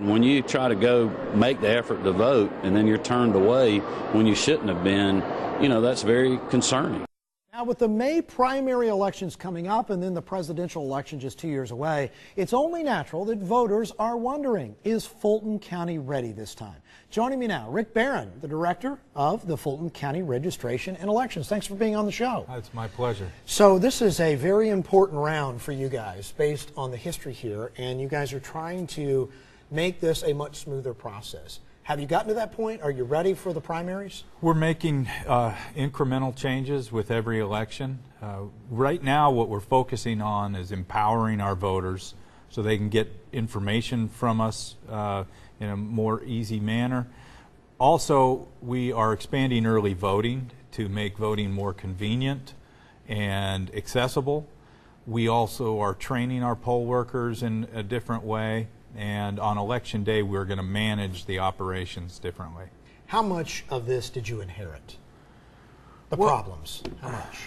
When you try to go make the effort to vote and then you're turned away when you shouldn't have been, that's very concerning. Now, with the May primary elections coming up and then the presidential election just 2 years away, it's only natural that voters are wondering, is Fulton County ready this time? Joining me now, Rick Barron, the director of the Fulton County Registration and Elections. Thanks for being on the show. It's my pleasure. So this is a very important round for you guys based on the history here, and you guys are trying to make this a much smoother process. Have you gotten to that point? Are you ready for the primaries? We're making incremental changes with every election. Right now what we're focusing on is empowering our voters so they can get information from us in a more easy manner. Also, we are expanding early voting to make voting more convenient and accessible. We also are training our poll workers in a different way. And on election day, we're going to manage the operations differently. How much of this did you inherit? The problems, how much?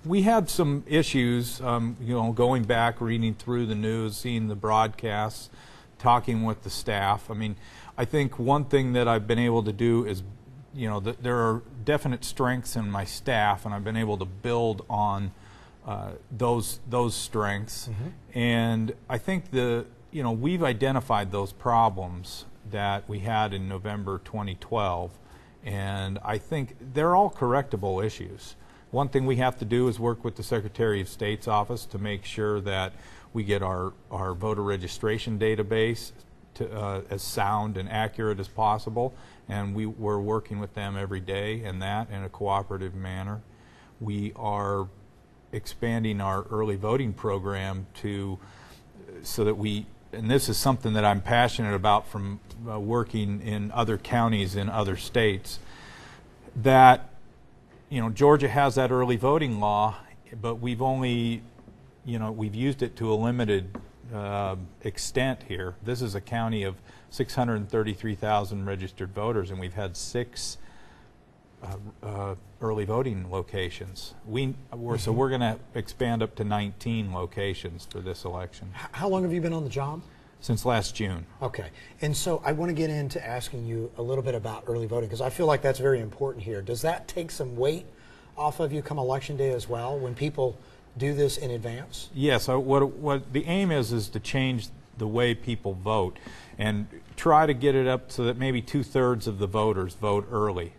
We had some issues, going back, reading through the news, seeing the broadcasts, talking with the staff. I think one thing that I've been able to do is, there are definite strengths in my staff, and I've been able to build on those strengths. Mm-hmm. And I think we've identified those problems that we had in November 2012, and I think they're all correctable issues. One thing we have to do is work with the Secretary of State's office to make sure that we get our voter registration database as sound and accurate as possible, and we're working with them every day in a cooperative manner. We are expanding our early voting program so that and this is something that I'm passionate about from working in other counties in other states, that Georgia has that early voting law, but we've only we've used it to a limited extent here. This is a county of 633,000 registered voters, and we've had 6 early voting locations. So we're going to expand up to 19 locations for this election. How long have you been on the job? Since last June. Okay. And so I want to get into asking you a little bit about early voting, because I feel like that's very important here. Does that take some weight off of you come election day as well, when people do this in advance? Yes. What the aim is to change the way people vote and try to get it up so that maybe 2/3 of the voters vote early.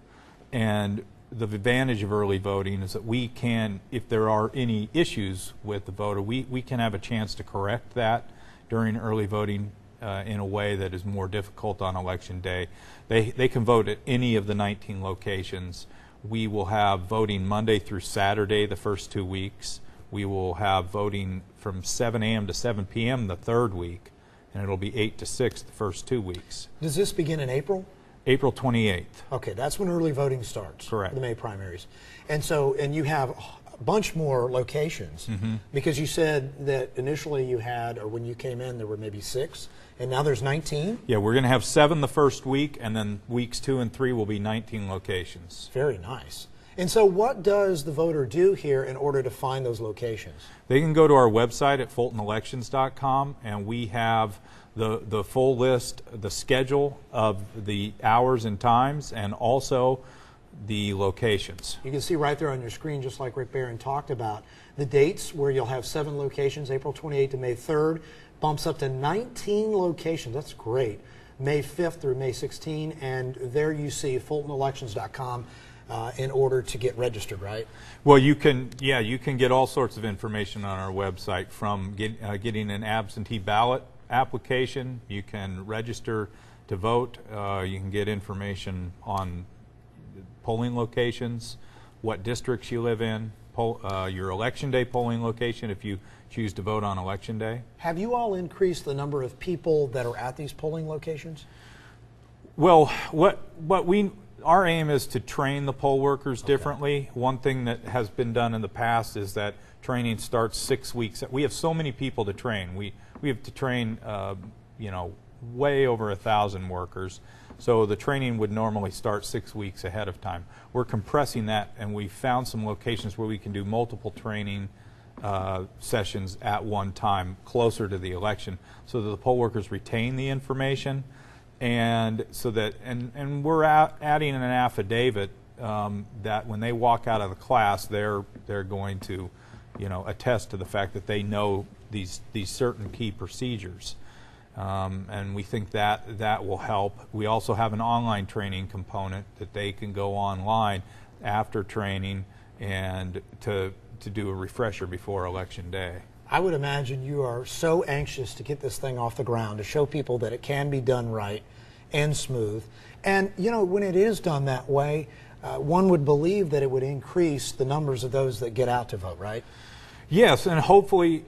And the advantage of early voting is that we can, if there are any issues with the voter, we can have a chance to correct that during early voting in a way that is more difficult on election day. They can vote at any of the 19 locations. We will have voting Monday through Saturday the first 2 weeks. We will have voting from 7 a.m. to 7 p.m. the third week, and it'll be 8 to 6 the first 2 weeks. Does this begin in April? April 28th. Okay, that's when early voting starts. Correct. For the May primaries. And you have a bunch more locations, mm-hmm. because you said that initially you had, or when you came in, there were maybe 6, and now there's 19? Yeah, we're going to have 7 the first week, and then weeks 2 and 3 will be 19 locations. Very nice. And so what does the voter do here in order to find those locations? They can go to our website at fultonelections.com, and we have the full list, the schedule of the hours and times, and also the locations. You can see right there on your screen, just like Rick Barron talked about, the dates where you'll have 7 locations, April 28th to May 3rd, bumps up to 19 locations. That's great. May 5th through May 16th, and there you see fultonelections.com in order to get registered, right? Well, you can get all sorts of information on our website, from getting an absentee ballot application. You can register to vote. You can get information on polling locations, what districts you live in, your election day polling location if you choose to vote on election day. Have you all increased the number of people that are at these polling locations? Well, our aim is to train the poll workers differently. One thing that has been done in the past is that training starts 6 weeks. We have so many people to train. We have to train, way over 1,000 workers. So the training would normally start 6 weeks ahead of time. We're compressing that, and we found some locations where we can do multiple training sessions at one time closer to the election, so that the poll workers retain the information, and so that and we're adding an affidavit that when they walk out of the class, they're going to, attest to the fact that they know these certain key procedures. And we think that will help. We also have an online training component that they can go online after training and to do a refresher before Election Day. I would imagine you are so anxious to get this thing off the ground, to show people that it can be done right and smooth. And, when it is done that way, one would believe that it would increase the numbers of those that get out to vote, right? Yes, and hopefully,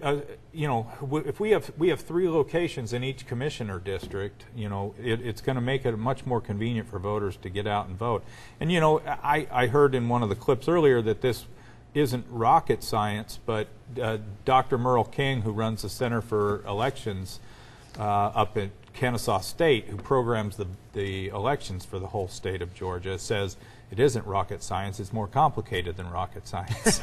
if we have 3 locations in each commissioner district, it's going to make it much more convenient for voters to get out and vote. And I heard in one of the clips earlier that this isn't rocket science, but Dr. Merle King, who runs the Center for Elections up at Kennesaw State, who programs the elections for the whole state of Georgia, says it isn't rocket science, it's more complicated than rocket science.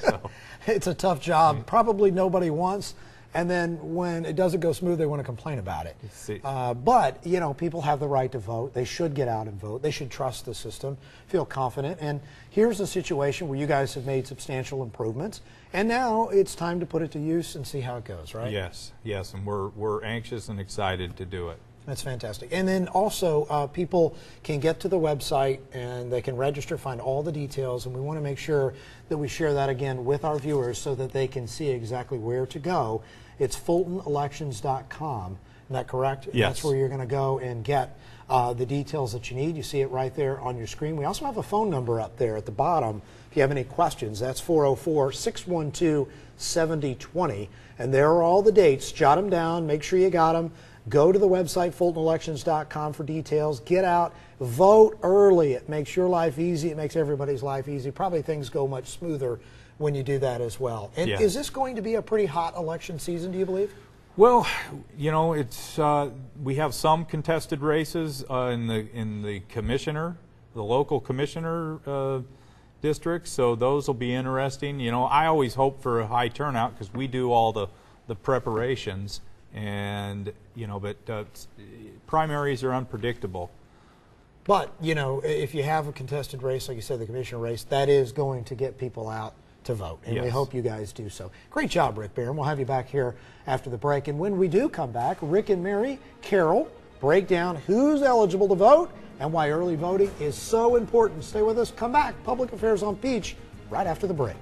So. It's a tough job, probably nobody wants, and then when it doesn't go smooth, they want to complain about it. But, people have the right to vote. They should get out and vote. They should trust the system, feel confident. And here's a situation where you guys have made substantial improvements, and now it's time to put it to use and see how it goes, right? Yes, and we're anxious and excited to do it. That's fantastic. And then also, people can get to the website and they can register, find all the details, and we want to make sure that we share that again with our viewers so that they can see exactly where to go. It's FultonElections.com. Isn't that correct? Yes. That's where you're going to go and get the details that you need. You see it right there on your screen. We also have a phone number up there at the bottom if you have any questions. That's 404-612-7020. And there are all the dates. Jot them down. Make sure you got them. Go to the website, FultonElections.com, for details. Get out, vote early. It makes your life easy. It makes everybody's life easy. Probably things go much smoother when you do that as well. And is this going to be a pretty hot election season, do you believe? Well, it's we have some contested races in the commissioner, the local commissioner districts, so those will be interesting. I always hope for a high turnout because we do all the preparations. And but primaries are unpredictable. But if you have a contested race, like you said, the commissioner race, that is going to get people out to vote, and we hope you guys do so. Great job, Rick Barron. We'll have you back here after the break, and when we do come back, Rick and Mary Carroll break down who's eligible to vote and why early voting is so important. Stay with us. Come back. Public Affairs on Peach right after the break.